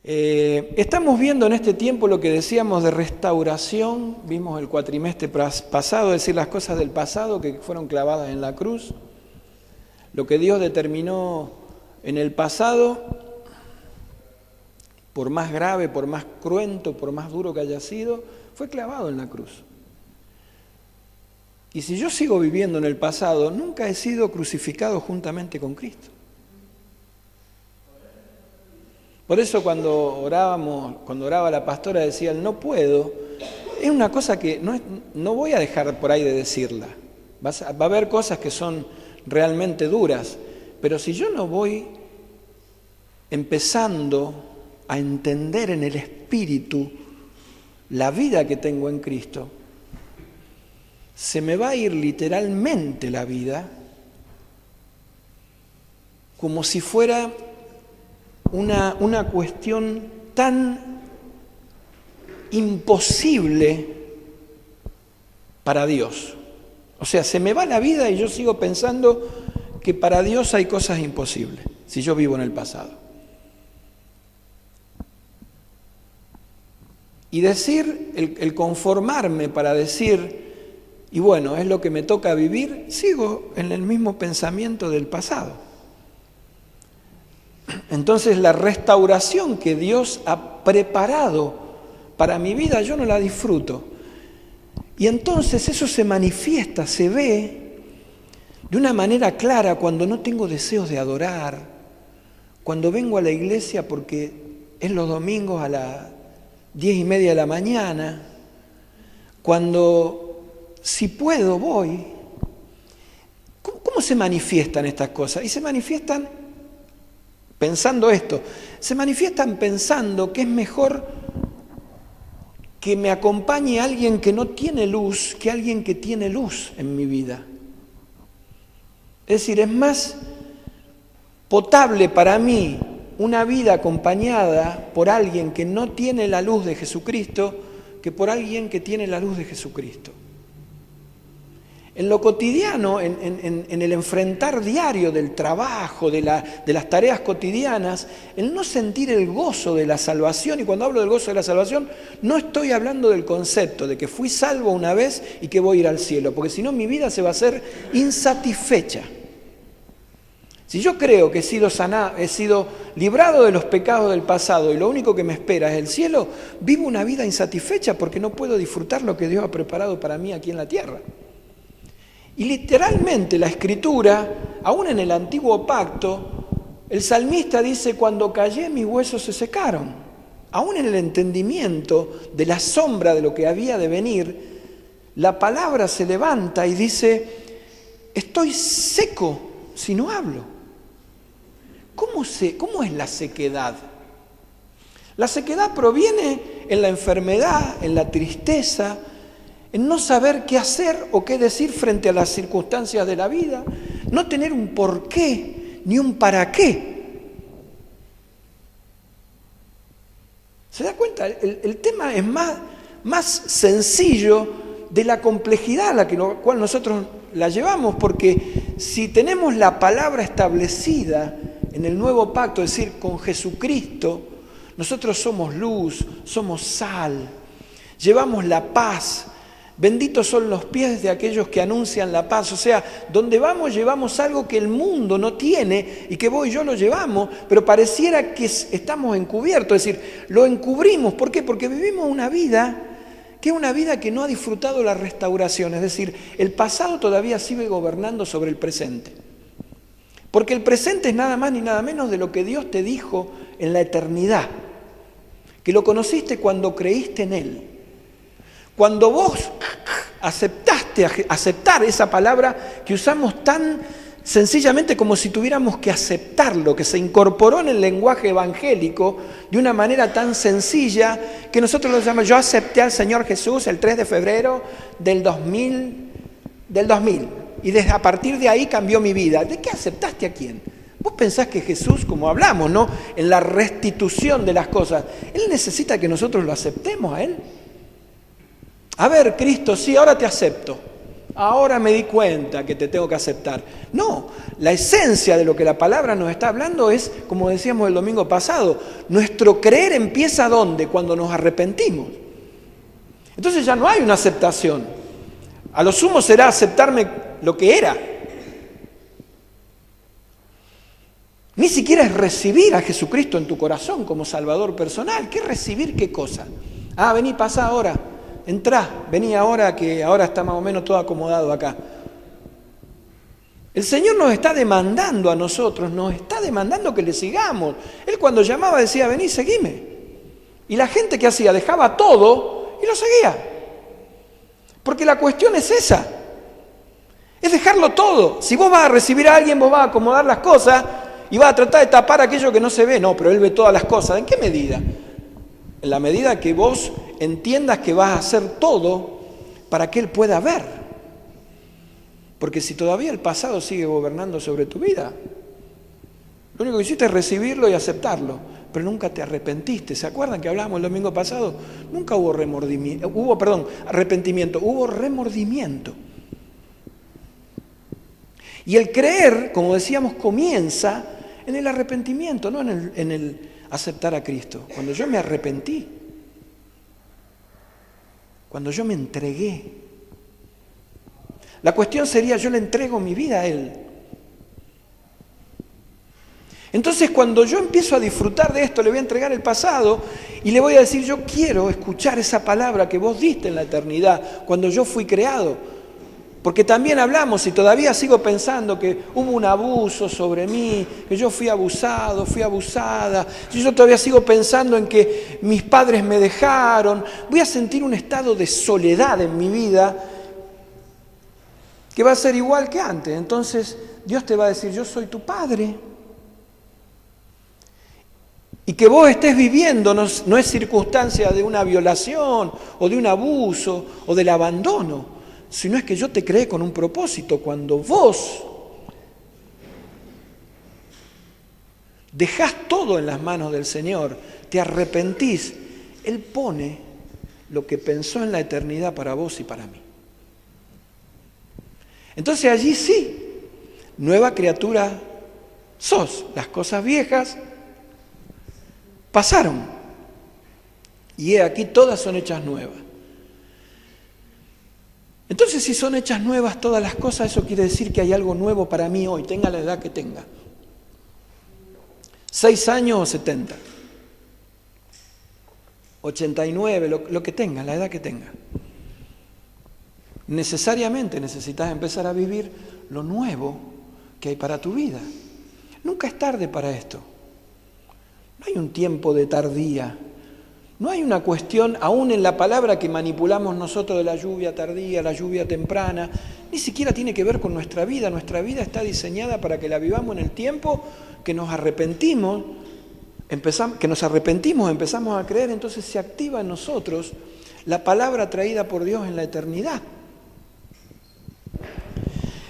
Estamos viendo en este tiempo lo que decíamos de restauración. Vimos el cuatrimestre pasado, es decir, las cosas del pasado que fueron clavadas en la cruz. Lo que Dios determinó en el pasado, por más grave, por más cruento, por más duro que haya sido, fue clavado en la cruz. Y si yo sigo viviendo en el pasado, nunca he sido crucificado juntamente con Cristo. Por eso cuando oraba la pastora decía, no puedo, es una cosa que no voy a dejar por ahí de decirla. Va a haber cosas que son realmente duras, pero si yo no voy empezando a entender en el Espíritu la vida que tengo en Cristo, se me va a ir literalmente la vida como si fuera una cuestión tan imposible para Dios. O sea, se me va la vida y yo sigo pensando que para Dios hay cosas imposibles, si yo vivo en el pasado. Y decir, el conformarme para decir, y bueno, es lo que me toca vivir, sigo en el mismo pensamiento del pasado. Entonces la restauración que Dios ha preparado para mi vida, yo no la disfruto. Y entonces eso se manifiesta, se ve de una manera clara cuando no tengo deseos de adorar, cuando vengo a la iglesia porque es los domingos a las 10:30 de la mañana, cuando si puedo voy. ¿Cómo se manifiestan estas cosas? Y se manifiestan pensando esto, se manifiestan pensando que es mejor que me acompañe alguien que no tiene luz que alguien que tiene luz en mi vida. Es decir, es más potable para mí una vida acompañada por alguien que no tiene la luz de Jesucristo que por alguien que tiene la luz de Jesucristo. En lo cotidiano, en el enfrentar diario del trabajo, de las tareas cotidianas, el no sentir el gozo de la salvación, y cuando hablo del gozo de la salvación, no estoy hablando del concepto de que fui salvo una vez y que voy a ir al cielo, porque si no mi vida se va a hacer insatisfecha. Si yo creo que he sido sanado, he sido librado de los pecados del pasado y lo único que me espera es el cielo, vivo una vida insatisfecha porque no puedo disfrutar lo que Dios ha preparado para mí aquí en la tierra. Y literalmente la Escritura, aún en el Antiguo Pacto, el salmista dice, cuando callé mis huesos se secaron. Aún en el entendimiento de la sombra de lo que había de venir, la palabra se levanta y dice, estoy seco si no hablo. ¿Cómo es la sequedad? La sequedad proviene en la enfermedad, en la tristeza, en no saber qué hacer o qué decir frente a las circunstancias de la vida, no tener un por qué ni un para qué. ¿Se da cuenta? El tema es más sencillo de la complejidad a la cual nosotros la llevamos, porque si tenemos la palabra establecida en el nuevo pacto, es decir, con Jesucristo, nosotros somos luz, somos sal, llevamos la paz. Benditos son los pies de aquellos que anuncian la paz. O sea, donde vamos llevamos algo que el mundo no tiene y que vos y yo lo llevamos, pero pareciera que estamos encubiertos. Es decir, lo encubrimos. ¿Por qué? Porque vivimos una vida que es una vida que no ha disfrutado la restauración. Es decir, el pasado todavía sigue gobernando sobre el presente. Porque el presente es nada más ni nada menos de lo que Dios te dijo en la eternidad. Que lo conociste cuando creíste en Él. Cuando vos aceptaste aceptar esa palabra que usamos tan sencillamente como si tuviéramos que aceptarlo, que se incorporó en el lenguaje evangélico de una manera tan sencilla que nosotros lo llamamos, yo acepté al Señor Jesús el 3 de febrero del 2000, y desde a partir de ahí cambió mi vida. ¿De qué aceptaste a quién? Vos pensás que Jesús, como hablamos, ¿no?, en la restitución de las cosas, Él necesita que nosotros lo aceptemos a Él. A ver, Cristo, sí, ahora te acepto. ahora me di cuenta que te tengo que aceptar. No, la esencia de lo que la palabra nos está hablando es, como decíamos el domingo pasado, nuestro creer empieza ¿dónde? Cuando nos arrepentimos. Entonces ya no hay una aceptación. A lo sumo será aceptarme lo que era. Ni siquiera es recibir a Jesucristo en tu corazón como Salvador personal. ¿Qué recibir qué cosa? Ah, vení, pasa ahora. Entrá, vení ahora que ahora está más o menos todo acomodado acá. El Señor nos está demandando a nosotros, nos está demandando que le sigamos. Él cuando llamaba decía, vení, seguime. Y la gente que hacía, dejaba todo y lo seguía. Porque la cuestión es esa. Es dejarlo todo. Si vos vas a recibir a alguien, vos vas a acomodar las cosas y vas a tratar de tapar aquello que no se ve. No, pero Él ve todas las cosas. ¿En qué medida? En la medida que vos entiendas que vas a hacer todo para que Él pueda ver. Porque si todavía el pasado sigue gobernando sobre tu vida, lo único que hiciste es recibirlo y aceptarlo, pero nunca te arrepentiste. ¿Se acuerdan que hablábamos el domingo pasado? Nunca hubo arrepentimiento, hubo remordimiento. Y el creer, como decíamos, comienza en el arrepentimiento, no en el aceptar a Cristo. Cuando yo me arrepentí, cuando yo me entregué. La cuestión sería, yo le entrego mi vida a Él. Entonces, cuando yo empiezo a disfrutar de esto, le voy a entregar el pasado y le voy a decir, yo quiero escuchar esa palabra que vos diste en la eternidad, cuando yo fui creado. Porque también hablamos, y todavía sigo pensando que hubo un abuso sobre mí, que yo fui abusado, fui abusada. Yo todavía sigo pensando en que mis padres me dejaron. Voy a sentir un estado de soledad en mi vida que va a ser igual que antes. Entonces Dios te va a decir, yo soy tu padre. Y que vos estés viviendo no es circunstancia de una violación o de un abuso o del abandono, sino es que yo te creé con un propósito. Cuando vos dejás todo en las manos del Señor, te arrepentís, Él pone lo que pensó en la eternidad para vos y para mí. Entonces allí sí, nueva criatura sos. Las cosas viejas pasaron y he aquí todas son hechas nuevas. Entonces, si son hechas nuevas todas las cosas, eso quiere decir que hay algo nuevo para mí hoy, tenga la edad que tenga. 6 años o 70. 89, lo que tenga, la edad que tenga. Necesariamente necesitas empezar a vivir lo nuevo que hay para tu vida. Nunca es tarde para esto. No hay un tiempo de tardía. No hay una cuestión, aún en la palabra que manipulamos nosotros de la lluvia tardía, la lluvia temprana, ni siquiera tiene que ver con nuestra vida. Nuestra vida está diseñada para que la vivamos en el tiempo que nos arrepentimos, empezamos a creer, entonces se activa en nosotros la palabra traída por Dios en la eternidad.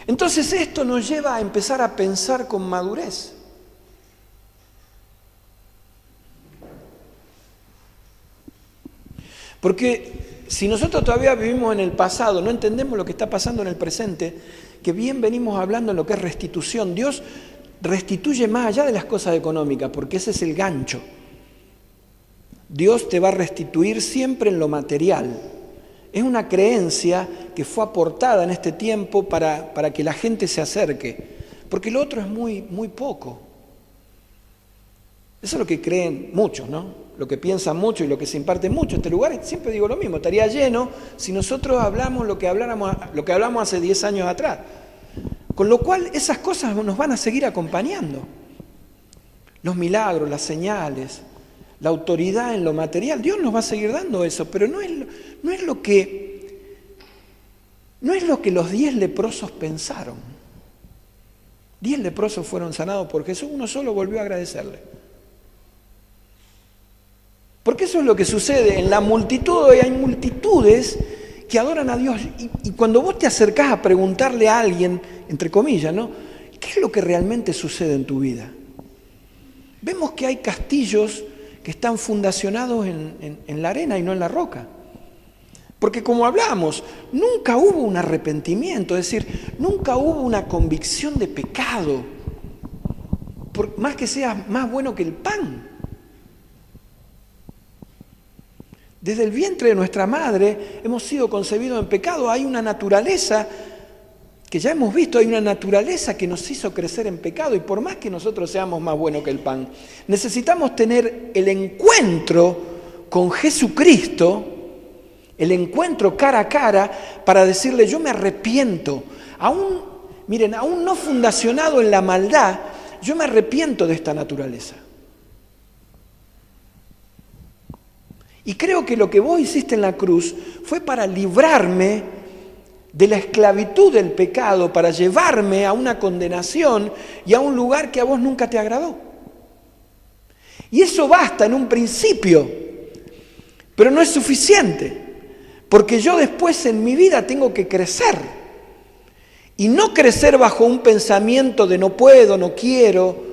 Entonces esto nos lleva a empezar a pensar con madurez. Porque si nosotros todavía vivimos en el pasado, no entendemos lo que está pasando en el presente, que bien venimos hablando en lo que es restitución. Dios restituye más allá de las cosas económicas, porque ese es el gancho. Dios te va a restituir siempre en lo material. Es una creencia que fue aportada en este tiempo para que la gente se acerque, porque lo otro es muy, muy poco. Eso es lo que creen muchos, ¿no? Lo que piensan mucho y lo que se imparte mucho. Este lugar, siempre digo lo mismo, estaría lleno si nosotros hablamos lo que hablamos hace 10 años atrás. Con lo cual esas cosas nos van a seguir acompañando. Los milagros, las señales, la autoridad en lo material, Dios nos va a seguir dando eso, pero no es lo que los 10 leprosos pensaron. 10 leprosos fueron sanados por Jesús, uno solo volvió a agradecerle. Porque eso es lo que sucede. En la multitud hoy hay multitudes que adoran a Dios. Y cuando vos te acercás a preguntarle a alguien, entre comillas, ¿no? ¿Qué es lo que realmente sucede en tu vida? Vemos que hay castillos que están fundacionados en la arena y no en la roca. Porque como hablamos, nunca hubo un arrepentimiento, es decir, nunca hubo una convicción de pecado, por más que sea más bueno que el pan. Desde el vientre de nuestra madre hemos sido concebidos en pecado. Hay una naturaleza que ya hemos visto, hay una naturaleza que nos hizo crecer en pecado, y por más que nosotros seamos más buenos que el pan, necesitamos tener el encuentro con Jesucristo, el encuentro cara a cara, para decirle: yo me arrepiento, aún no fundacionado en la maldad, yo me arrepiento de esta naturaleza. Y creo que lo que vos hiciste en la cruz fue para librarme de la esclavitud del pecado, para llevarme a una condenación y a un lugar que a vos nunca te agradó. Y eso basta en un principio, pero no es suficiente, porque yo después en mi vida tengo que crecer. Y no crecer bajo un pensamiento de no puedo, no quiero,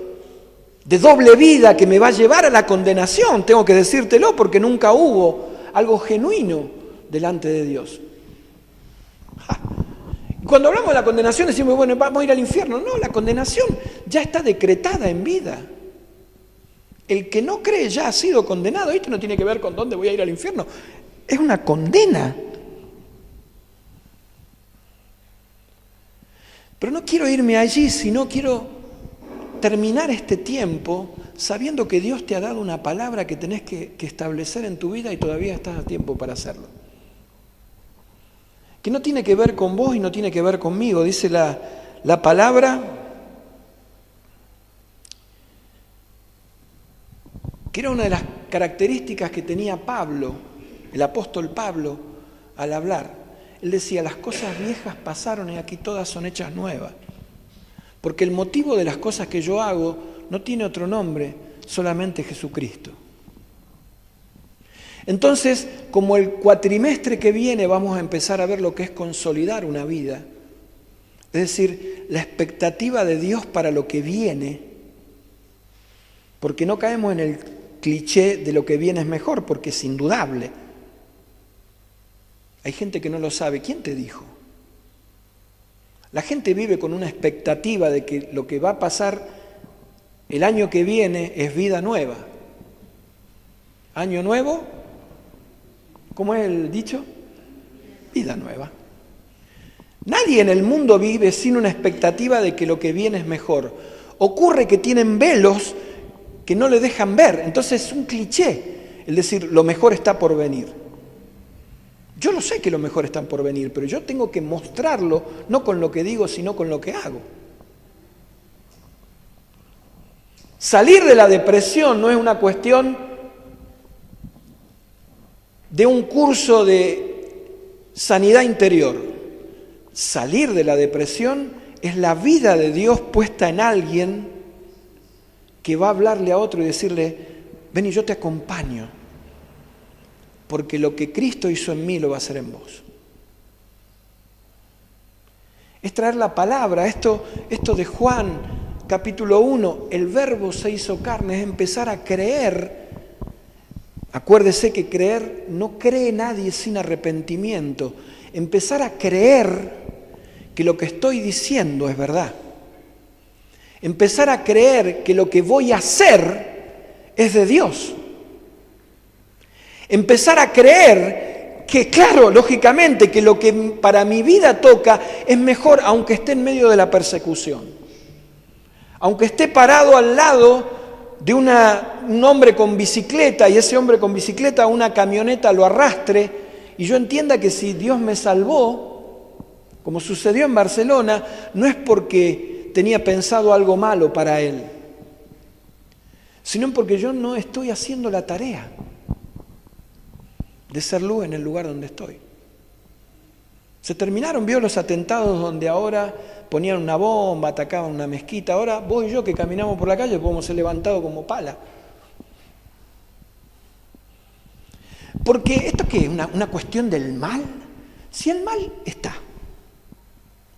de doble vida que me va a llevar a la condenación. Tengo que decírtelo, porque nunca hubo algo genuino delante de Dios. Cuando hablamos de la condenación decimos: bueno, vamos a ir al infierno. No, la condenación ya está decretada en vida. El que no cree ya ha sido condenado. Esto no tiene que ver con dónde voy a ir al infierno. Es una condena. Pero no quiero irme allí, sino quiero terminar este tiempo sabiendo que Dios te ha dado una palabra que tenés que establecer en tu vida, y todavía estás a tiempo para hacerlo. Que no tiene que ver con vos y no tiene que ver conmigo. Dice la palabra que era una de las características que tenía Pablo, el apóstol Pablo, al hablar. Él decía: las cosas viejas pasaron y aquí todas son hechas nuevas. Porque el motivo de las cosas que yo hago no tiene otro nombre, solamente Jesucristo. Entonces, como el cuatrimestre que viene vamos a empezar a ver lo que es consolidar una vida, es decir, la expectativa de Dios para lo que viene, porque no caemos en el cliché de lo que viene es mejor, porque es indudable. Hay gente que no lo sabe. ¿Quién te dijo? La gente vive con una expectativa de que lo que va a pasar el año que viene es vida nueva. Año nuevo, ¿cómo es el dicho? Vida nueva. Nadie en el mundo vive sin una expectativa de que lo que viene es mejor. Ocurre que tienen velos que no le dejan ver. Entonces es un cliché el decir: lo mejor está por venir. Yo lo sé que lo mejor está por venir, pero yo tengo que mostrarlo, no con lo que digo, sino con lo que hago. Salir de la depresión no es una cuestión de un curso de sanidad interior. Salir de la depresión es la vida de Dios puesta en alguien que va a hablarle a otro y decirle: ven y yo te acompaño, porque lo que Cristo hizo en mí lo va a hacer en vos. Es traer la palabra, esto de Juan capítulo 1, el verbo se hizo carne, es empezar a creer. Acuérdese que creer, no cree nadie sin arrepentimiento. Empezar a creer que lo que estoy diciendo es verdad. Empezar a creer que lo que voy a hacer es de Dios. Empezar a creer que, claro, lógicamente, que lo que para mi vida toca es mejor, aunque esté en medio de la persecución. Aunque esté parado al lado de un hombre con bicicleta, y ese hombre con bicicleta, una camioneta lo arrastre, y yo entienda que si Dios me salvó, como sucedió en Barcelona, no es porque tenía pensado algo malo para él, sino porque yo no estoy haciendo la tarea de ser luz en el lugar donde estoy. Se terminaron, vio, los atentados donde ahora ponían una bomba, atacaban una mezquita. Ahora vos y yo que caminamos por la calle podemos ser levantados como pala. Porque ¿esto qué es? ¿Una cuestión del mal? Si el mal está.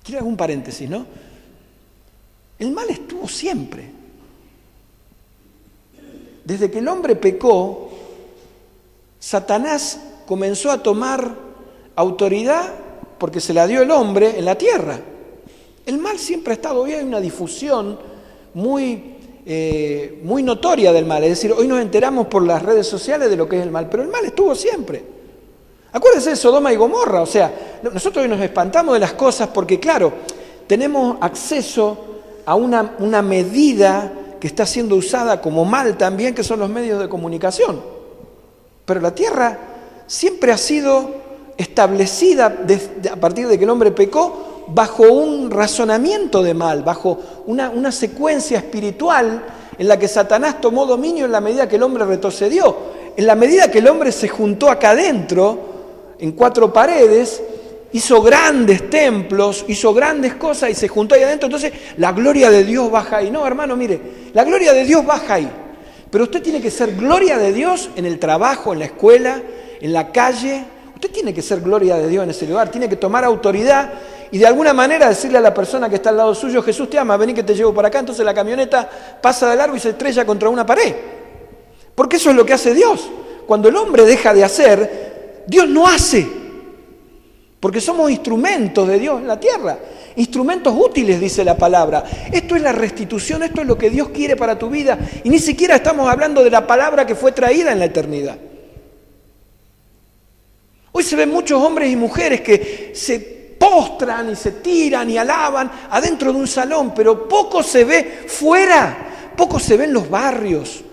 Quiero hacer un paréntesis, ¿no? El mal estuvo siempre. Desde que el hombre pecó, Satanás comenzó a tomar autoridad porque se la dio el hombre en la tierra. El mal siempre ha estado bien, hay una difusión muy notoria del mal. Es decir, hoy nos enteramos por las redes sociales de lo que es el mal, pero el mal estuvo siempre. Acuérdense de Sodoma y Gomorra, o sea, nosotros hoy nos espantamos de las cosas porque, claro, tenemos acceso a una medida que está siendo usada como mal también, que son los medios de comunicación. Pero la tierra siempre ha sido establecida a partir de que el hombre pecó bajo un razonamiento de mal, bajo una secuencia espiritual en la que Satanás tomó dominio en la medida que el hombre retrocedió, en la medida que el hombre se juntó acá adentro, en 4 paredes, hizo grandes templos, hizo grandes cosas y se juntó ahí adentro, entonces la gloria de Dios baja ahí. No, hermano, mire, la gloria de Dios baja ahí, pero usted tiene que ser gloria de Dios en el trabajo, en la escuela, en la calle. Usted tiene que ser gloria de Dios en ese lugar, tiene que tomar autoridad y de alguna manera decirle a la persona que está al lado suyo: Jesús te ama, vení que te llevo para acá. Entonces la camioneta pasa de largo y se estrella contra una pared, porque eso es lo que hace Dios. Cuando el hombre deja de hacer, Dios no hace, porque somos instrumentos de Dios en la tierra, instrumentos útiles, dice la palabra. Esto es la restitución, esto es lo que Dios quiere para tu vida, y ni siquiera estamos hablando de la palabra que fue traída en la eternidad. Hoy se ven muchos hombres y mujeres que se postran y se tiran y alaban adentro de un salón, pero poco se ve fuera, poco se ve en los barrios,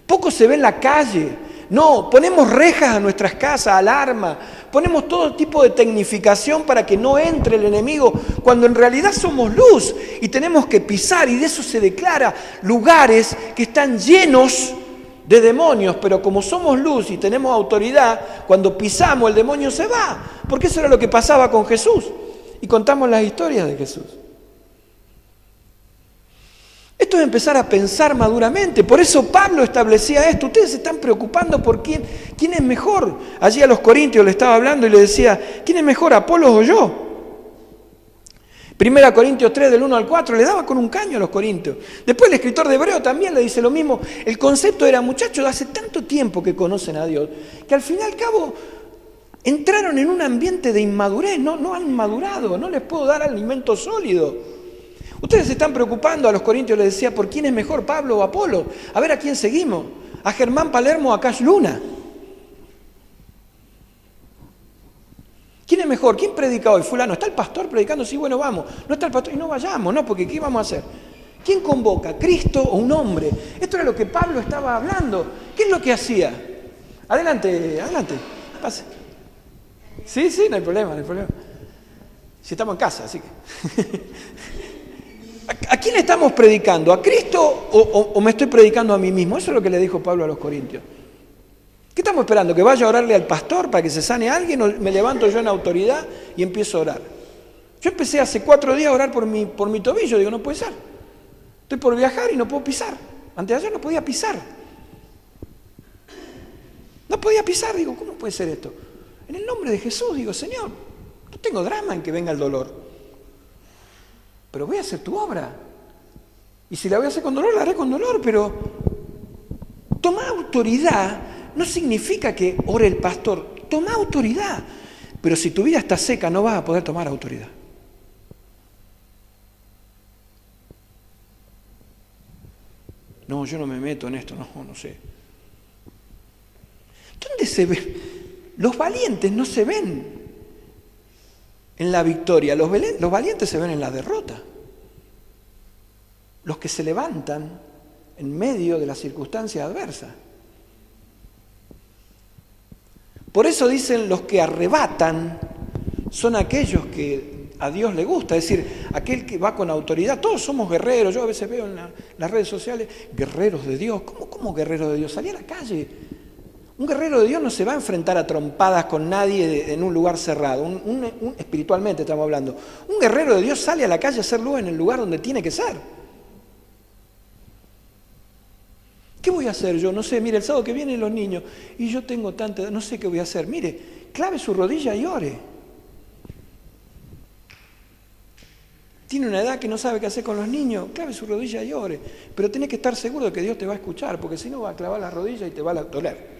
poco se ve en la calle. No, ponemos rejas a nuestras casas, alarma, ponemos todo tipo de tecnificación para que no entre el enemigo, cuando en realidad somos luz y tenemos que pisar, y de eso se declara lugares que están llenos de demonios, pero como somos luz y tenemos autoridad, cuando pisamos el demonio se va, porque eso era lo que pasaba con Jesús, y contamos las historias de Jesús. Esto es empezar a pensar maduramente. Por eso Pablo establecía esto. Ustedes se están preocupando por quién es mejor. Allí a los corintios le estaba hablando y le decía: ¿quién es mejor, Apolos o yo? 1 Corintios 3, del 1 al 4, le daba con un caño a los corintios. Después el escritor de Hebreo también le dice lo mismo. El concepto era: muchachos, hace tanto tiempo que conocen a Dios, que al fin y al cabo entraron en un ambiente de inmadurez. No han madurado, no les puedo dar alimento sólido. Ustedes se están preocupando, a los corintios les decía, por quién es mejor, Pablo o Apolo. A ver a quién seguimos, a Germán Palermo o a Cash Luna. ¿Quién es mejor? ¿Quién predica hoy? Fulano. ¿Está el pastor predicando? Sí, bueno, vamos. No está el pastor y no vayamos, ¿no? Porque ¿qué vamos a hacer? ¿Quién convoca? ¿Cristo o un hombre? Esto era lo que Pablo estaba hablando. ¿Qué es lo que hacía? Adelante, pase. Sí, no hay problema, Si estamos en casa, así que... ¿A quién estamos predicando? ¿A Cristo o me estoy predicando a mí mismo? Eso es lo que le dijo Pablo a los corintios. ¿Qué estamos esperando? ¿Que vaya a orarle al pastor para que se sane a alguien, o me levanto yo en autoridad y empiezo a orar? Yo empecé hace 4 días a orar por mi tobillo. Digo, no puede ser. Estoy por viajar y no puedo pisar. Antes de ayer no podía pisar. No podía pisar. Digo, ¿cómo puede ser esto? En el nombre de Jesús, digo, Señor, no tengo drama en que venga el dolor, pero voy a hacer tu obra. Y si la voy a hacer con dolor, la haré con dolor, pero tomar autoridad no significa que ore el pastor. Toma autoridad. Pero si tu vida está seca, no vas a poder tomar autoridad. No, yo no me meto en esto, no sé. ¿Dónde se ve? Los valientes no se ven en la victoria, los valientes se ven en la derrota. Los que se levantan en medio de las circunstancias adversas. Por eso dicen, los que arrebatan son aquellos que a Dios le gusta, es decir, aquel que va con autoridad. Todos somos guerreros. Yo a veces veo en las redes sociales, guerreros de Dios. ¿Cómo guerreros de Dios? Salí a la calle. Un guerrero de Dios no se va a enfrentar a trompadas con nadie en un lugar cerrado. Espiritualmente estamos hablando. Un guerrero de Dios sale a la calle a hacer luz en el lugar donde tiene que ser. ¿Qué voy a hacer yo? No sé, mire, el sábado que vienen los niños y yo tengo tanta... No sé qué voy a hacer. Mire, clave su rodilla y ore. Tiene una edad que no sabe qué hacer con los niños, clave su rodilla y ore. Pero tenés que estar seguro de que Dios te va a escuchar, porque si no va a clavar la rodilla y te va a doler.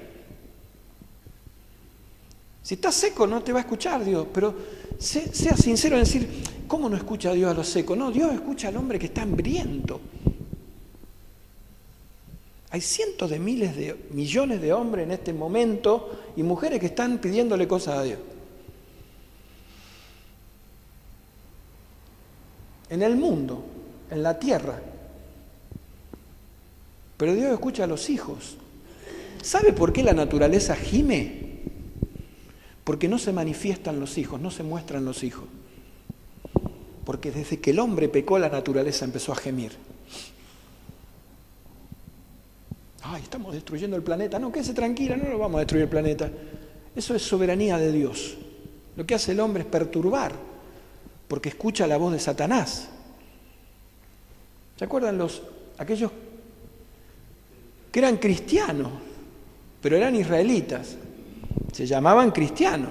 Si estás seco no te va a escuchar Dios, pero sea sincero en decir, ¿cómo no escucha Dios a los secos? No, Dios escucha al hombre que está hambriento. Hay cientos de miles de millones de hombres en este momento y mujeres que están pidiéndole cosas a Dios. En el mundo, en la tierra. Pero Dios escucha a los hijos. ¿Sabe por qué la naturaleza gime? Porque no se manifiestan los hijos, no se muestran los hijos. Porque desde que el hombre pecó, la naturaleza empezó a gemir. Ay, estamos destruyendo el planeta. No, quédese tranquila, no lo vamos a destruir el planeta. Eso es soberanía de Dios. Lo que hace el hombre es perturbar, porque escucha la voz de Satanás. ¿Se acuerdan aquellos que eran cristianos, pero eran israelitas? Se llamaban cristianos.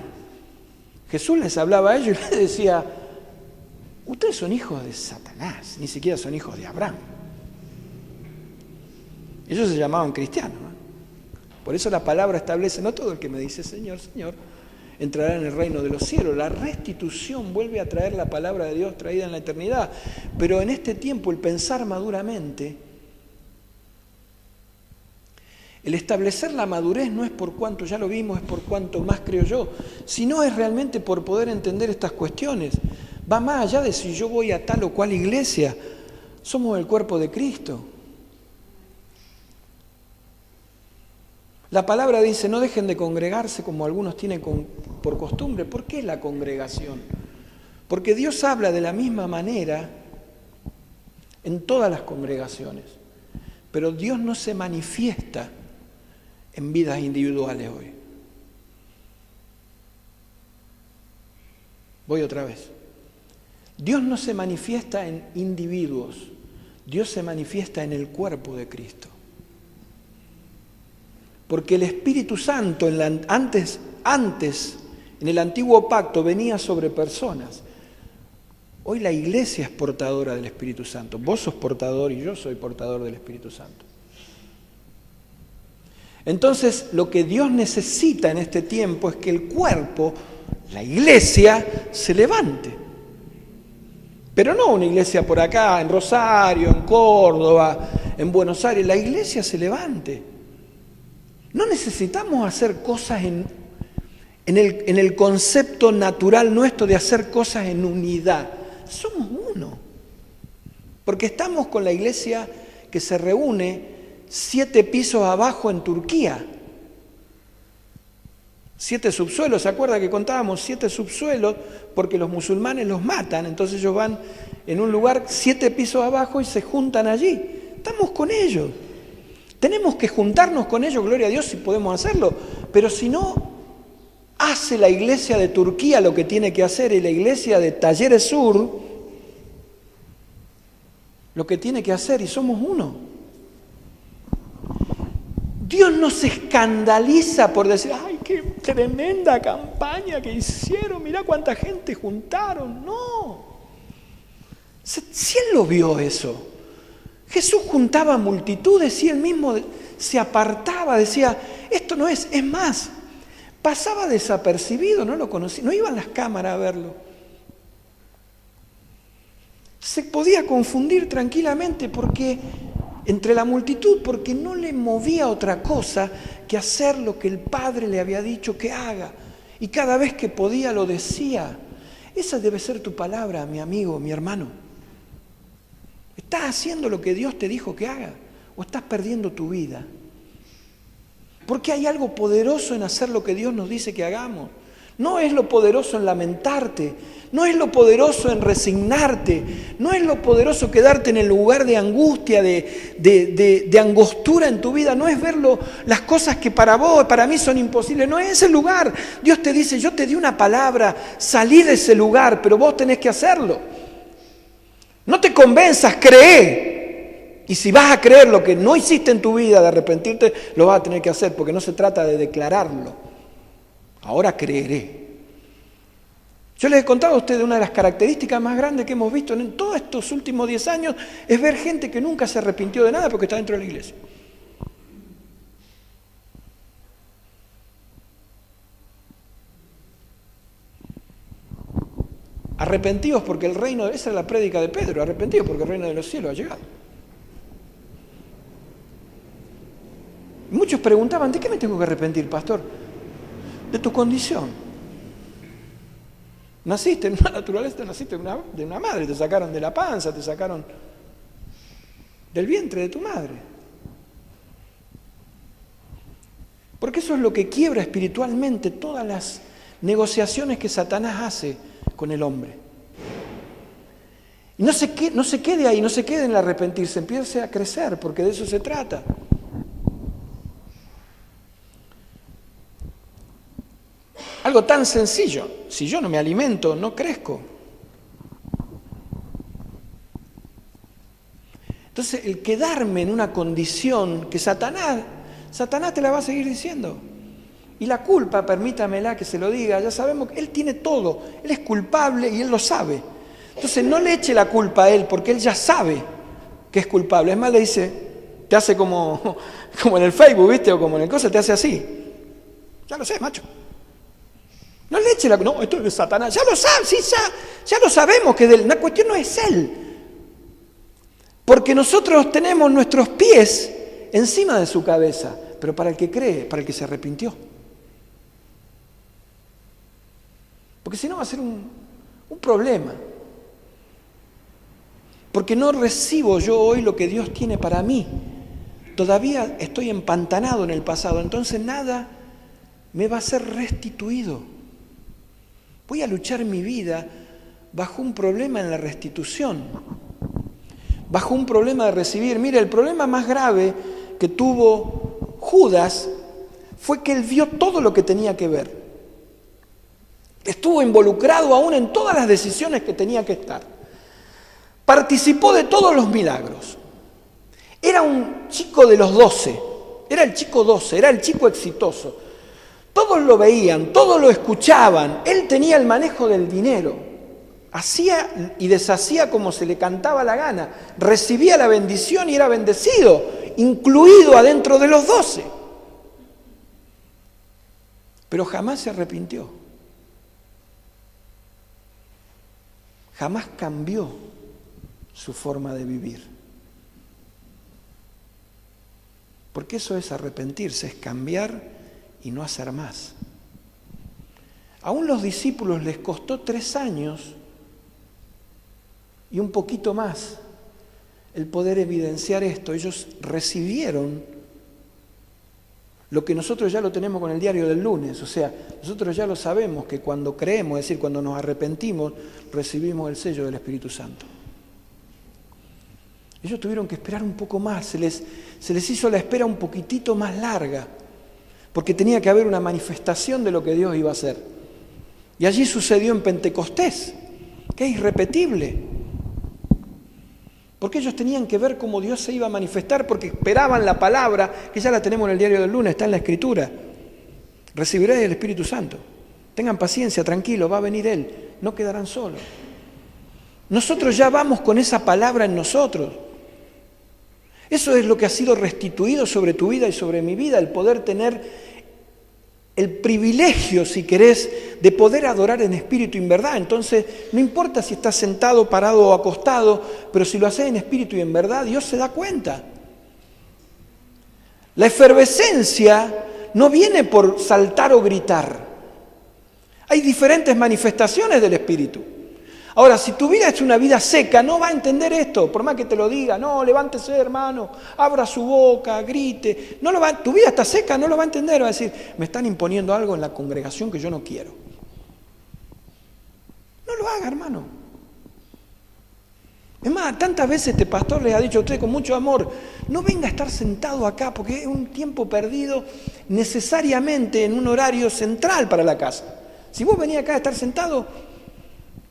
Jesús les hablaba a ellos y les decía, ustedes son hijos de Satanás, ni siquiera son hijos de Abraham. Ellos se llamaban cristianos, ¿no? Por eso la palabra establece, no todo el que me dice Señor, Señor, entrará en el reino de los cielos. La restitución vuelve a traer la palabra de Dios traída en la eternidad. Pero en este tiempo el pensar maduramente, el establecer la madurez no es por cuanto ya lo vimos, es por cuanto más creo yo, sino es realmente por poder entender estas cuestiones. Va más allá de si yo voy a tal o cual iglesia, somos el cuerpo de Cristo. La palabra dice, no dejen de congregarse como algunos tienen por costumbre. ¿Por qué la congregación? Porque Dios habla de la misma manera en todas las congregaciones, pero Dios no se manifiesta en vidas individuales hoy. Voy otra vez. Dios no se manifiesta en individuos, Dios se manifiesta en el cuerpo de Cristo. Porque el Espíritu Santo antes, en el antiguo pacto, venía sobre personas. Hoy la iglesia es portadora del Espíritu Santo. Vos sos portador y yo soy portador del Espíritu Santo. Entonces, lo que Dios necesita en este tiempo es que el cuerpo, la iglesia, se levante. Pero no una iglesia por acá, en Rosario, en Córdoba, en Buenos Aires. La iglesia se levante. No necesitamos hacer cosas en el concepto natural nuestro de hacer cosas en unidad. Somos uno. Porque estamos con la iglesia que se reúne 7 pisos abajo en Turquía. 7 subsuelos, ¿se acuerda que contábamos 7 subsuelos? Porque los musulmanes los matan, entonces ellos van en un lugar 7 pisos abajo y se juntan allí. Estamos con ellos. Tenemos que juntarnos con ellos, gloria a Dios, si podemos hacerlo. Pero si no, hace la iglesia de Turquía lo que tiene que hacer y la iglesia de Talleres Sur lo que tiene que hacer y somos uno. Dios no se escandaliza por decir, ¡ay, qué tremenda campaña que hicieron! Mirá cuánta gente juntaron. No. Si Él lo vio eso. Jesús juntaba multitudes y Él mismo se apartaba, decía, esto no es más, pasaba desapercibido, no lo conocía, no iban las cámaras a verlo. Se podía confundir tranquilamente entre la multitud, porque no le movía otra cosa que hacer lo que el Padre le había dicho que haga. Y cada vez que podía lo decía. Esa debe ser tu palabra, mi amigo, mi hermano. ¿Estás haciendo lo que Dios te dijo que haga? ¿O estás perdiendo tu vida? Porque hay algo poderoso en hacer lo que Dios nos dice que hagamos. No es lo poderoso en lamentarte, no es lo poderoso en resignarte, no es lo poderoso quedarte en el lugar de angustia, de angostura en tu vida, no es ver las cosas que para vos, para mí son imposibles, no es ese lugar. Dios te dice, yo te di una palabra, salí de ese lugar, pero vos tenés que hacerlo. No te convenzas, cree. Y si vas a creer lo que no hiciste en tu vida, de arrepentirte, lo vas a tener que hacer, porque no se trata de declararlo. Ahora creeré. Yo les he contado a ustedes una de las características más grandes que hemos visto en todos estos últimos 10 años, es ver gente que nunca se arrepintió de nada porque está dentro de la iglesia. arrepentidos porque el reino, esa es la prédica de Pedro, arrepentidos porque el reino de los cielos ha llegado. Muchos preguntaban, ¿de qué me tengo que arrepentir, pastor? De tu condición. Naciste en una naturaleza, naciste de una madre, te sacaron de la panza, te sacaron del vientre de tu madre. Porque eso es lo que quiebra espiritualmente todas las negociaciones que Satanás hace con el hombre. Y no se quede ahí, no se quede en el arrepentirse, empiece a crecer, porque de eso se trata. Algo tan sencillo, si yo no me alimento, no crezco. Entonces, el quedarme en una condición que Satanás te la va a seguir diciendo. Y la culpa, permítamela que se lo diga, ya sabemos que él tiene todo, él es culpable y él lo sabe. Entonces, no le eche la culpa a él, porque él ya sabe que es culpable. Es más, le dice, te hace como en el Facebook, ¿viste? O como en el cosa, te hace así. Ya lo sé, macho. No le eche la culpa, no, esto es de Satanás, ya lo sabe, sí, ya lo sabemos que de él. La cuestión no es él. Porque nosotros tenemos nuestros pies encima de su cabeza, pero para el que cree, para el que se arrepintió. Porque si no va a ser un problema. Porque no recibo yo hoy lo que Dios tiene para mí. Todavía estoy empantanado en el pasado, entonces nada me va a ser restituido. Voy a luchar mi vida bajo un problema en la restitución, bajo un problema de recibir. Mire, el problema más grave que tuvo Judas fue que él vio todo lo que tenía que ver. Estuvo involucrado aún en todas las decisiones que tenía que estar. Participó de todos los milagros. Era un chico de los 12, era el chico 12, era el chico exitoso. Todos lo veían, todos lo escuchaban. Él tenía el manejo del dinero. Hacía y deshacía como se le cantaba la gana. Recibía la bendición y era bendecido, incluido adentro de los 12. Pero jamás se arrepintió. Jamás cambió su forma de vivir. Porque eso es arrepentirse, es cambiar y no hacer más. Aún los discípulos les costó 3 años y un poquito más el poder evidenciar esto. Ellos recibieron lo que nosotros ya lo tenemos con el diario del lunes. O sea, nosotros ya lo sabemos que cuando creemos, es decir, cuando nos arrepentimos, recibimos el sello del Espíritu Santo. Ellos tuvieron que esperar un poco más, se les hizo la espera un poquitito más larga, porque tenía que haber una manifestación de lo que Dios iba a hacer. Y allí sucedió en Pentecostés, que es irrepetible. Porque ellos tenían que ver cómo Dios se iba a manifestar, porque esperaban la palabra, que ya la tenemos en el diario del lunes, está en la Escritura. Recibiréis el Espíritu Santo. Tengan paciencia, tranquilo, va a venir Él, no quedarán solos. Nosotros ya vamos con esa palabra en nosotros. Eso es lo que ha sido restituido sobre tu vida y sobre mi vida, el poder tener el privilegio, si querés, de poder adorar en espíritu y en verdad. Entonces, no importa si estás sentado, parado o acostado, pero si lo haces en espíritu y en verdad, Dios se da cuenta. La efervescencia no viene por saltar o gritar. Hay diferentes manifestaciones del espíritu. Ahora, si tu vida es una vida seca, no va a entender esto, por más que te lo diga. No, levántese, hermano, abra su boca, grite. Tu vida está seca, no lo va a entender. Va a decir, me están imponiendo algo en la congregación que yo no quiero. No lo haga, hermano. Es más, tantas veces este pastor les ha dicho a usted con mucho amor, no venga a estar sentado acá porque es un tiempo perdido necesariamente en un horario central para la casa. Si vos venís acá a estar sentado,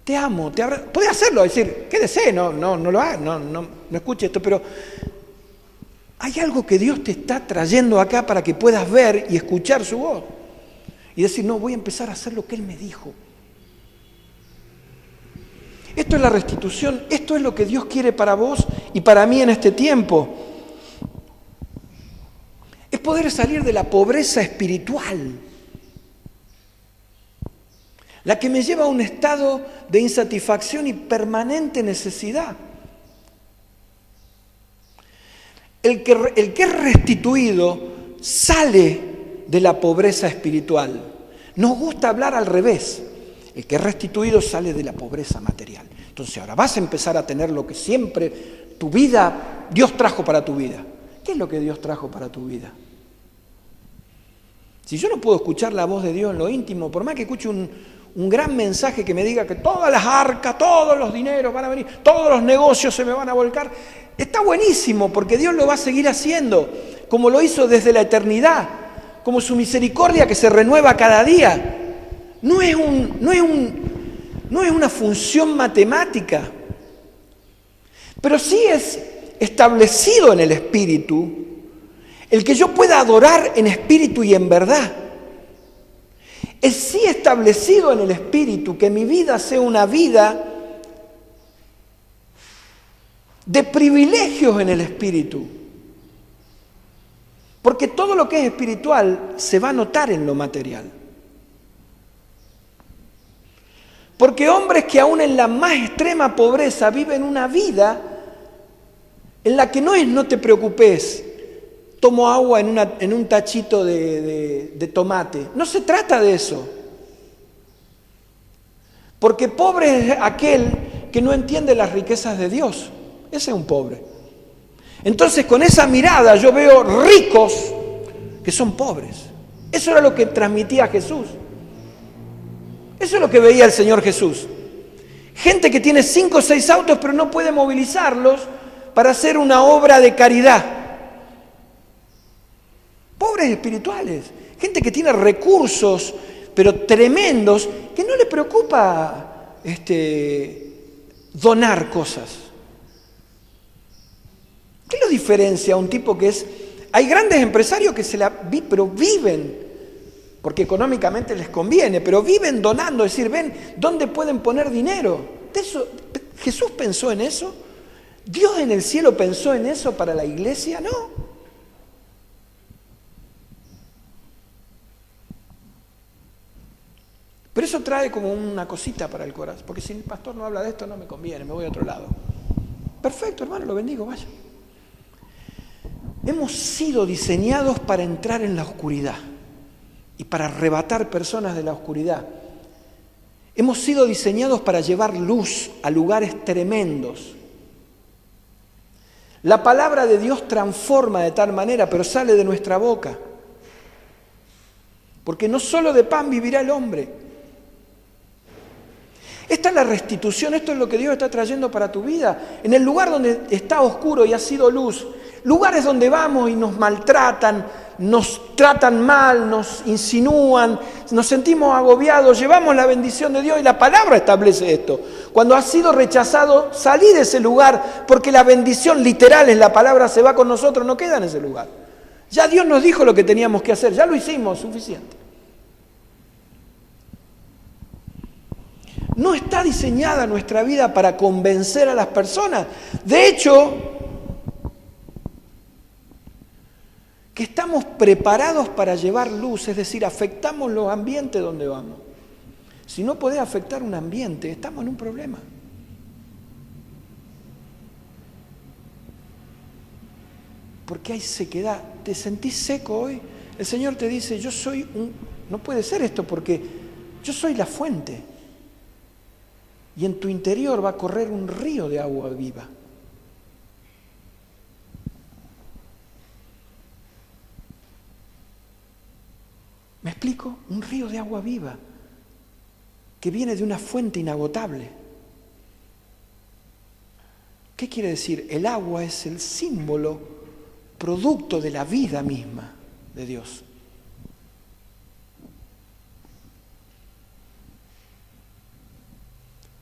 te amo, te abrazo. Podés hacerlo, decir, quédese, no lo haga, no escuche esto, pero hay algo que Dios te está trayendo acá para que puedas ver y escuchar su voz. Y decir, no, voy a empezar a hacer lo que Él me dijo. Esto es la restitución, esto es lo que Dios quiere para vos y para mí en este tiempo. Es poder salir de la pobreza espiritual. la que me lleva a un estado de insatisfacción y permanente necesidad. El que es restituido sale de la pobreza espiritual. Nos gusta hablar al revés. El que es restituido sale de la pobreza material. Entonces ahora vas a empezar a tener lo que siempre tu vida, Dios trajo para tu vida. ¿Qué es lo que Dios trajo para tu vida? Si yo no puedo escuchar la voz de Dios en lo íntimo, por más que escuche un gran mensaje que me diga que todas las arcas, todos los dineros van a venir, todos los negocios se me van a volcar, está buenísimo porque Dios lo va a seguir haciendo, como lo hizo desde la eternidad, como su misericordia que se renueva cada día. No es una función matemática, pero sí es establecido en el Espíritu el que yo pueda adorar en espíritu y en verdad. Es sí establecido en el Espíritu que mi vida sea una vida de privilegios en el Espíritu. Porque todo lo que es espiritual se va a notar en lo material. Porque hombres que aún en la más extrema pobreza viven una vida en la que no te preocupes, tomo agua en un tachito de tomate. No se trata de eso. Porque pobre es aquel que no entiende las riquezas de Dios. Ese es un pobre. Entonces con esa mirada yo veo ricos que son pobres. Eso era lo que transmitía Jesús. Eso es lo que veía el Señor Jesús. Gente que tiene 5 o 6 autos pero no puede movilizarlos para hacer una obra de caridad. Pobres espirituales, gente que tiene recursos, pero tremendos, que no le preocupa donar cosas. ¿Qué lo diferencia a un tipo que es... Hay grandes empresarios que pero viven, porque económicamente les conviene, pero viven donando, es decir, ven dónde pueden poner dinero. De eso, ¿Jesús pensó en eso? ¿Dios en el cielo pensó en eso para la iglesia? No. Pero eso trae como una cosita para el corazón, porque si el pastor no habla de esto no me conviene, me voy a otro lado. Perfecto, hermano, lo bendigo, vaya. Hemos sido diseñados para entrar en la oscuridad y para arrebatar personas de la oscuridad. Hemos sido diseñados para llevar luz a lugares tremendos. La palabra de Dios transforma de tal manera, pero sale de nuestra boca. Porque no solo de pan vivirá el hombre. Esta es la restitución, esto es lo que Dios está trayendo para tu vida. En el lugar donde está oscuro y ha sido luz, lugares donde vamos y nos maltratan, nos tratan mal, nos insinúan, nos sentimos agobiados, llevamos la bendición de Dios y la palabra establece esto. Cuando has sido rechazado, salí de ese lugar porque la bendición literal en la palabra se va con nosotros, no queda en ese lugar. Ya Dios nos dijo lo que teníamos que hacer, ya lo hicimos, suficiente. No está diseñada nuestra vida para convencer a las personas. De hecho, que estamos preparados para llevar luz, es decir, afectamos los ambientes donde vamos. Si no podés afectar un ambiente, estamos en un problema. Porque hay sequedad. ¿Te sentís seco hoy? El Señor te dice, no puede ser esto porque yo soy la fuente. Y en tu interior va a correr un río de agua viva. ¿Me explico? Un río de agua viva que viene de una fuente inagotable. ¿Qué quiere decir? El agua es el símbolo, producto de la vida misma de Dios.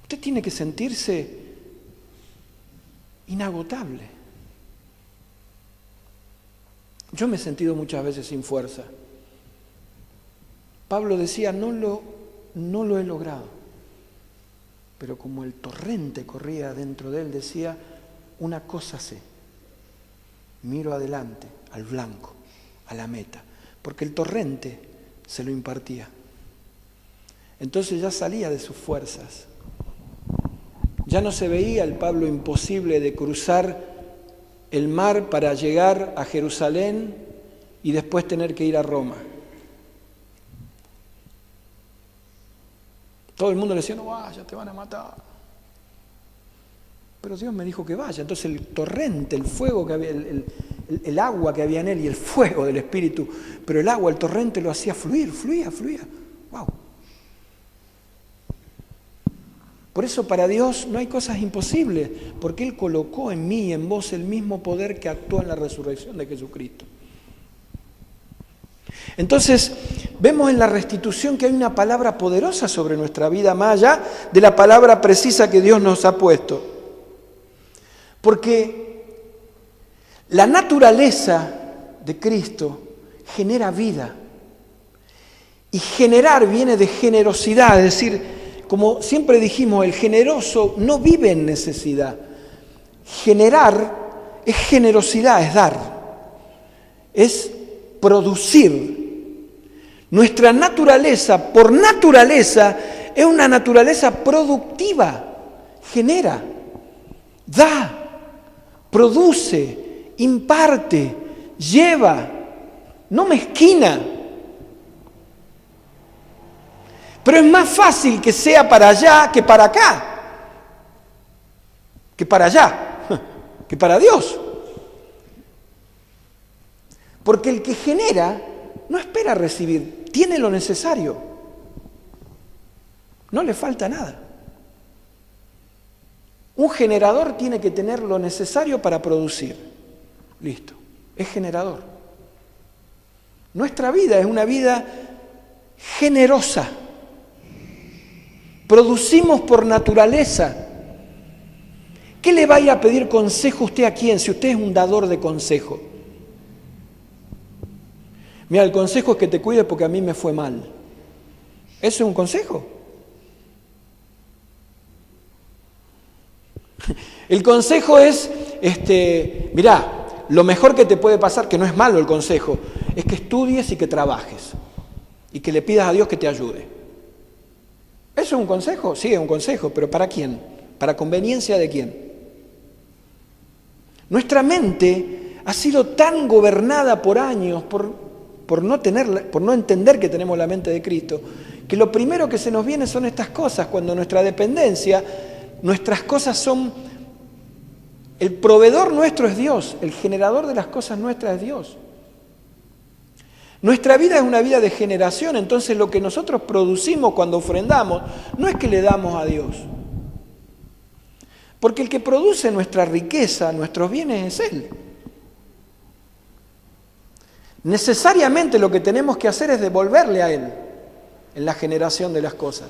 Usted tiene que sentirse inagotable. Yo me he sentido muchas veces sin fuerza. Pablo decía, no lo he logrado. Pero como el torrente corría dentro de él, decía, una cosa sé, miro adelante, al blanco, a la meta, porque el torrente se lo impartía. entonces ya salía de sus fuerzas. Ya no se veía el Pablo imposible de cruzar el mar para llegar a Jerusalén y después tener que ir a Roma. Todo el mundo le decía, no vaya, te van a matar. Pero Dios me dijo que vaya. Entonces el torrente, el fuego que había, el agua que había en él y el fuego del Espíritu, pero el agua, el torrente lo hacía fluir, fluía. ¡Wow! Por eso para Dios no hay cosas imposibles, porque Él colocó en mí y en vos el mismo poder que actuó en la resurrección de Jesucristo. Entonces, vemos en la restitución que hay una palabra poderosa sobre nuestra vida, más allá de la palabra precisa que Dios nos ha puesto. Porque la naturaleza de Cristo genera vida. Y generar viene de generosidad, es decir, como siempre dijimos, el generoso no vive en necesidad. Generar es generosidad, es dar, es producir. Nuestra naturaleza, por naturaleza, es una naturaleza productiva. Genera, da, produce, imparte, lleva, no mezquina. Pero es más fácil que sea para allá que para acá, que para allá, que para Dios. Porque el que genera no espera recibir, tiene lo necesario, no le falta nada. Un generador tiene que tener lo necesario para producir. Listo, es generador. Nuestra vida es una vida generosa. Producimos por naturaleza. ¿Qué le vaya a pedir consejo usted a quién si usted es un dador de consejo? Mira, el consejo es que te cuides porque a mí me fue mal. ¿Eso es un consejo? El consejo es, mirá, lo mejor que te puede pasar, que no es malo el consejo, es que estudies y que trabajes y que le pidas a Dios que te ayude. ¿Eso es un consejo? Sí, es un consejo, pero ¿para quién? ¿Para conveniencia de quién? Nuestra mente ha sido tan gobernada por años por no entender que tenemos la mente de Cristo, que lo primero que se nos viene son estas cosas, cuando nuestra dependencia, nuestras cosas son, el proveedor nuestro es Dios, el generador de las cosas nuestras es Dios. Nuestra vida es una vida de generación, entonces lo que nosotros producimos cuando ofrendamos no es que le damos a Dios. Porque el que produce nuestra riqueza, nuestros bienes es Él. Necesariamente lo que tenemos que hacer es devolverle a Él en la generación de las cosas.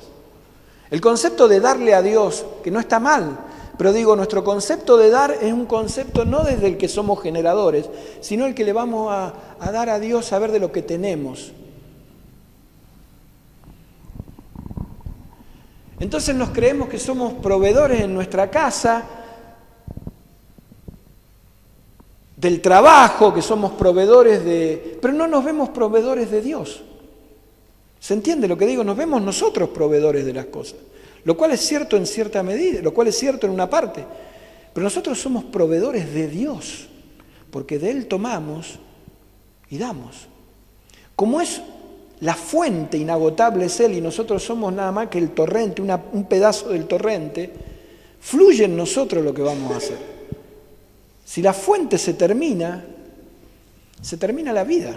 El concepto de darle a Dios, que no está mal, pero digo, nuestro concepto de dar es un concepto no desde el que somos generadores, sino el que le vamos a dar a Dios saber de lo que tenemos. Entonces nos creemos que somos proveedores en nuestra casa, del trabajo, que somos proveedores de... Pero no nos vemos proveedores de Dios. ¿Se entiende lo que digo? Nos vemos nosotros proveedores de las cosas. Lo cual es cierto en cierta medida, lo cual es cierto en una parte. Pero nosotros somos proveedores de Dios, porque de Él tomamos y damos. Como es la fuente inagotable es Él y nosotros somos nada más que el torrente, un pedazo del torrente, fluye en nosotros lo que vamos a hacer. Si la fuente se termina la vida.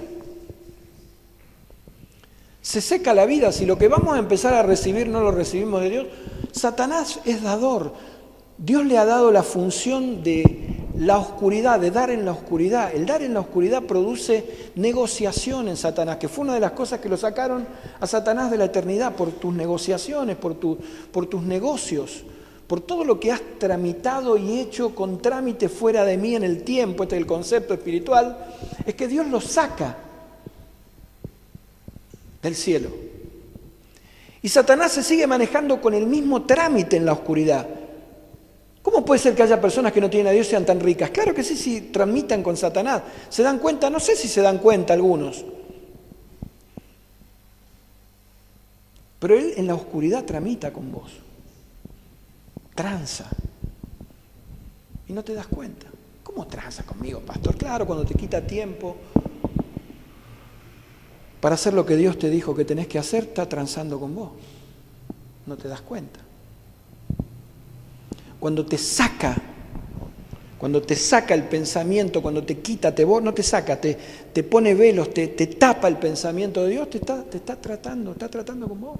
Se seca la vida, si lo que vamos a empezar a recibir no lo recibimos de Dios. Satanás es dador. Dios le ha dado la función de la oscuridad, de dar en la oscuridad. El dar en la oscuridad produce negociación en Satanás, que fue una de las cosas que lo sacaron a Satanás de la eternidad, por tus negociaciones, por tus negocios, por todo lo que has tramitado y hecho con trámite fuera de mí en el tiempo. Este es el concepto espiritual, es que Dios lo saca del cielo. Y Satanás se sigue manejando con el mismo trámite en la oscuridad. ¿Cómo puede ser que haya personas que no tienen a Dios y sean tan ricas? Claro que sí, si tramitan con Satanás. ¿Se dan cuenta? No sé si se dan cuenta algunos. Pero Él en la oscuridad tramita con vos, tranza, y no te das cuenta. ¿Cómo tranza conmigo, pastor? Claro, cuando te quita tiempo para hacer lo que Dios te dijo que tenés que hacer, está transando con vos. No te das cuenta. Cuando te saca el pensamiento, cuando te quita, no te saca, te pone velos, te tapa el pensamiento de Dios, te está tratando con vos.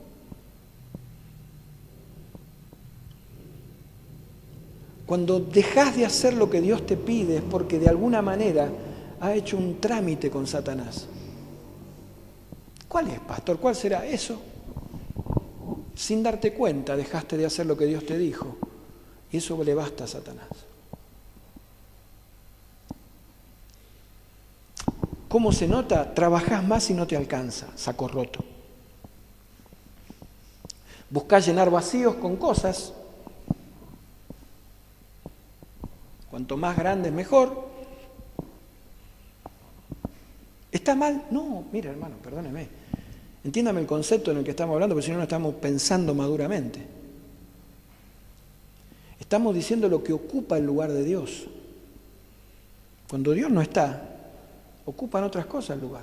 Cuando dejás de hacer lo que Dios te pide es porque de alguna manera has hecho un trámite con Satanás. ¿Cuál es, pastor? ¿Cuál será eso? Sin darte cuenta dejaste de hacer lo que Dios te dijo. Y eso le basta a Satanás. ¿Cómo se nota? Trabajás más y no te alcanza, saco roto. Buscás llenar vacíos con cosas. Cuanto más grande, mejor. ¿Está mal? No, mira hermano, perdóneme. Entiéndame el concepto en el que estamos hablando, porque si no, no estamos pensando maduramente. Estamos diciendo lo que ocupa el lugar de Dios. Cuando Dios no está, ocupan otras cosas el lugar.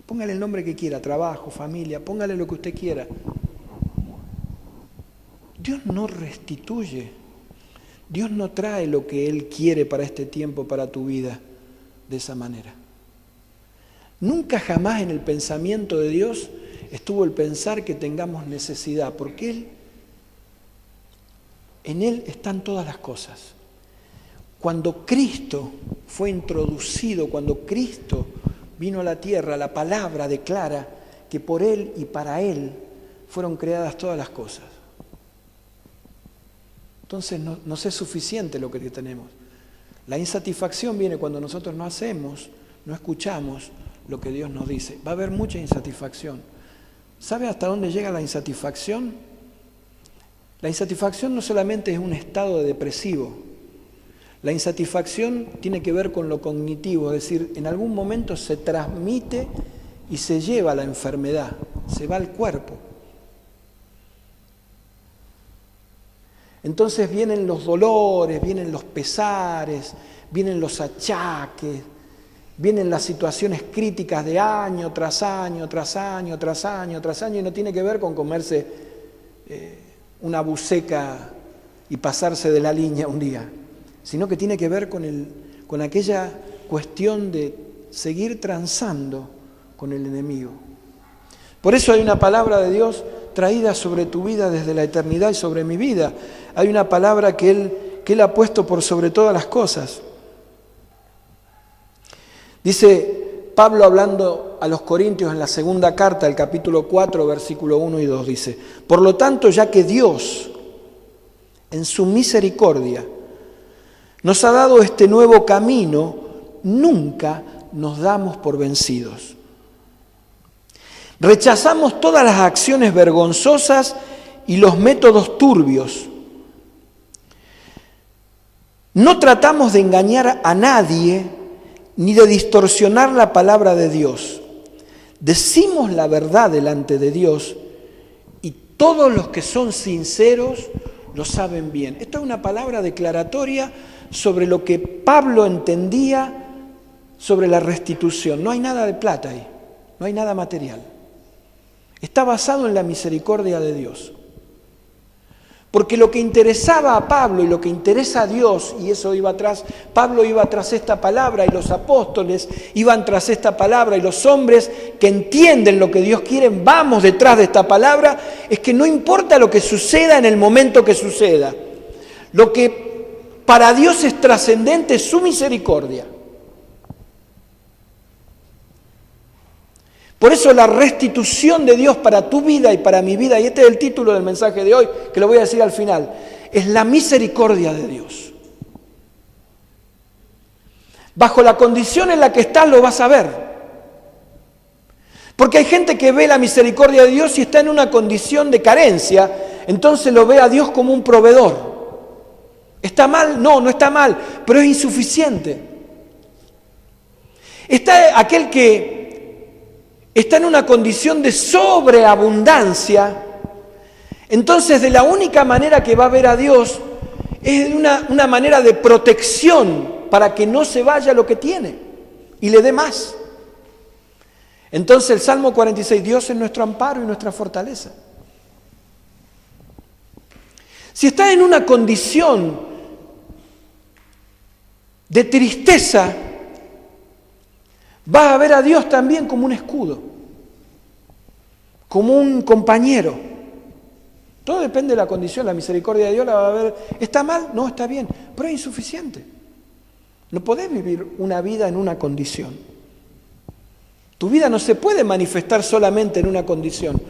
Póngale el nombre que quiera, trabajo, familia, póngale lo que usted quiera. Dios no restituye. Dios no trae lo que Él quiere para este tiempo, para tu vida, de esa manera. Nunca jamás en el pensamiento de Dios estuvo el pensar que tengamos necesidad, porque en Él están todas las cosas. Cuando Cristo fue introducido, cuando Cristo vino a la tierra, la palabra declara que por Él y para Él fueron creadas todas las cosas. Entonces no es suficiente lo que tenemos. La insatisfacción viene cuando nosotros no hacemos, no escuchamos lo que Dios nos dice. Va a haber mucha insatisfacción. ¿Sabe hasta dónde llega la insatisfacción? La insatisfacción no solamente es un estado depresivo. La insatisfacción tiene que ver con lo cognitivo, es decir, en algún momento se transmite y se lleva la enfermedad, se va al cuerpo. Entonces vienen los dolores, vienen los pesares, vienen los achaques, vienen las situaciones críticas de año tras año, tras año, tras año, tras año, y no tiene que ver con comerse una buceca y pasarse de la línea un día, sino que tiene que ver con aquella cuestión de seguir transando con el enemigo. Por eso hay una palabra de Dios traída sobre tu vida desde la eternidad y sobre mi vida. Hay una palabra que Él ha puesto por sobre todas las cosas. Dice Pablo hablando a los Corintios en la segunda carta, el capítulo 4, versículo 1 y 2, dice: por lo tanto, ya que Dios, en su misericordia, nos ha dado este nuevo camino, nunca nos damos por vencidos. Rechazamos todas las acciones vergonzosas y los métodos turbios. No tratamos de engañar a nadie ni de distorsionar la palabra de Dios. Decimos la verdad delante de Dios y todos los que son sinceros lo saben bien. Esta es una palabra declaratoria sobre lo que Pablo entendía sobre la restitución. No hay nada de plata ahí, no hay nada material. Está basado en la misericordia de Dios. Porque lo que interesaba a Pablo y lo que interesa a Dios, y eso iba atrás, Pablo iba tras esta palabra y los apóstoles iban tras esta palabra y los hombres que entienden lo que Dios quiere, vamos detrás de esta palabra, es que no importa lo que suceda en el momento que suceda. Lo que para Dios es trascendente es su misericordia. Por eso la restitución de Dios para tu vida y para mi vida, y este es el título del mensaje de hoy, que lo voy a decir al final, es la misericordia de Dios. Bajo la condición en la que estás lo vas a ver. Porque hay gente que ve la misericordia de Dios y está en una condición de carencia, entonces lo ve a Dios como un proveedor. ¿Está mal? No, no está mal, pero es insuficiente. Está aquel que está en una condición de sobreabundancia Entonces, de la única manera que va a ver a Dios es una manera de protección para que no se vaya lo que tiene y le dé más. Entonces, el Salmo 46, Dios es nuestro amparo y nuestra fortaleza. Si estás en una condición de tristeza, vas a ver a Dios también como un escudo, como un compañero. Todo depende de la condición. La misericordia de Dios la va a ver. ¿Está mal? No, está bien, pero es insuficiente. No podés vivir una vida en una condición. Tu vida no se puede manifestar solamente en una condición.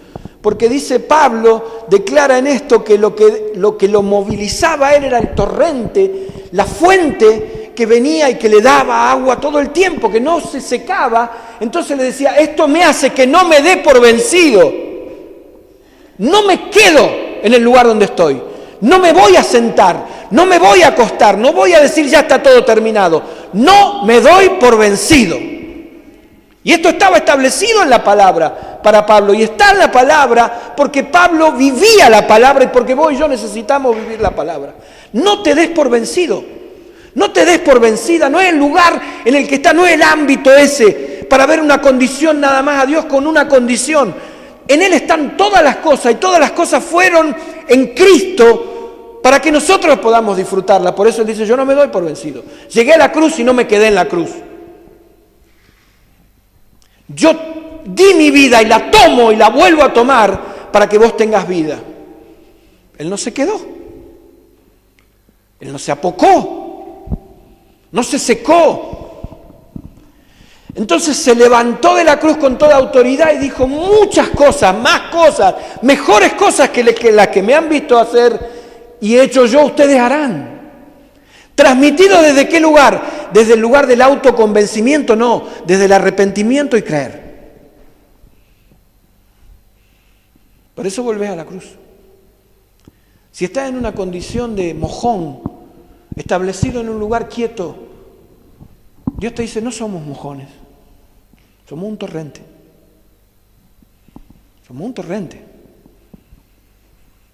Porque dice Pablo, declara en esto que lo que lo movilizaba a él era el torrente, la fuente que venía y que le daba agua todo el tiempo, que no se secaba. Entonces le decía, esto me hace que no me dé por vencido. No me quedo en el lugar donde estoy. No me voy a sentar, no me voy a acostar, no voy a decir ya está todo terminado. No me doy por vencido. Y esto estaba establecido en la palabra para Pablo. Y está en la palabra porque Pablo vivía la palabra y porque vos y yo necesitamos vivir la palabra. No te des por vencido. No te des por vencida. No es el lugar en el que está, no es el ámbito ese para ver una condición nada más a Dios con una condición. En Él están todas las cosas y todas las cosas fueron en Cristo para que nosotros podamos disfrutarla. Por eso Él dice, yo no me doy por vencido. Llegué a la cruz y no me quedé en la cruz. Yo di mi vida y la tomo y la vuelvo a tomar para que vos tengas vida. Él no se quedó. Él no se apocó. No se secó. Entonces se levantó de la cruz con toda autoridad y dijo muchas cosas, más cosas, mejores cosas que las que me han visto hacer y he hecho yo, ustedes harán. ¿Transmitido desde qué lugar? Desde el lugar del autoconvencimiento, no, desde el arrepentimiento y creer. Por eso volvés a la cruz. Si estás en una condición de mojón, establecido en un lugar quieto, Dios te dice, no somos mojones, somos un torrente. Somos un torrente.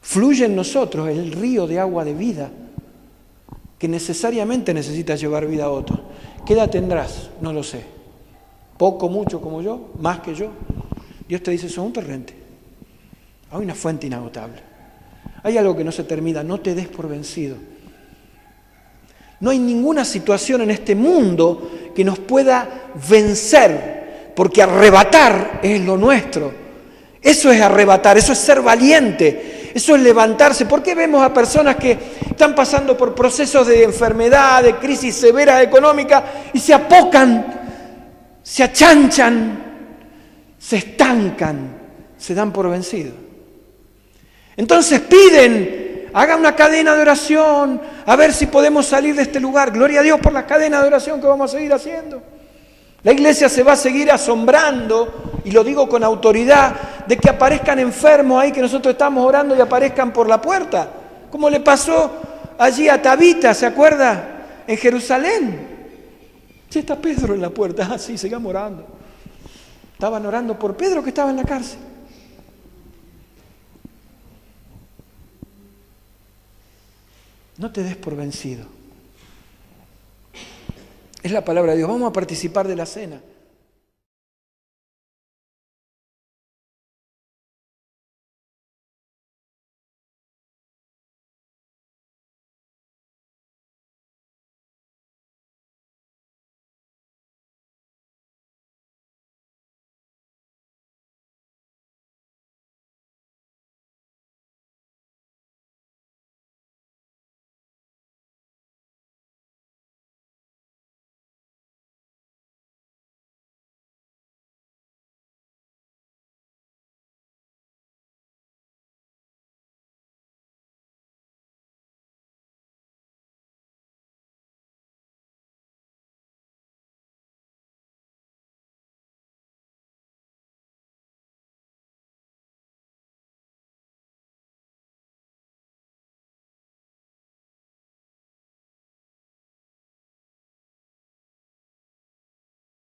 Fluye en nosotros el río de agua de vida que necesariamente necesita llevar vida a otros. ¿Qué edad tendrás? No lo sé. Poco, mucho como yo, más que yo. Dios te dice, sos un torrente. Hay una fuente inagotable. Hay algo que no se termina, no te des por vencido. No hay ninguna situación en este mundo que nos pueda vencer, porque arrebatar es lo nuestro. Eso es arrebatar, eso es ser valiente, eso es levantarse. ¿Por qué vemos a personas que están pasando por procesos de enfermedad, de crisis severa económica y se apocan, se achanchan, se estancan, se dan por vencidos? Entonces piden, hagan una cadena de oración, a ver si podemos salir de este lugar. Gloria a Dios por la cadena de oración que vamos a seguir haciendo. La iglesia se va a seguir asombrando, y lo digo con autoridad, de que aparezcan enfermos ahí que nosotros estamos orando y aparezcan por la puerta. Como le pasó allí a Tabita, ¿se acuerda? En Jerusalén. Sí, está Pedro en la puerta. Ah, sí, sigamos orando. Estaban orando por Pedro que estaba en la cárcel. No te des por vencido. Es la palabra de Dios. Vamos a participar de la cena.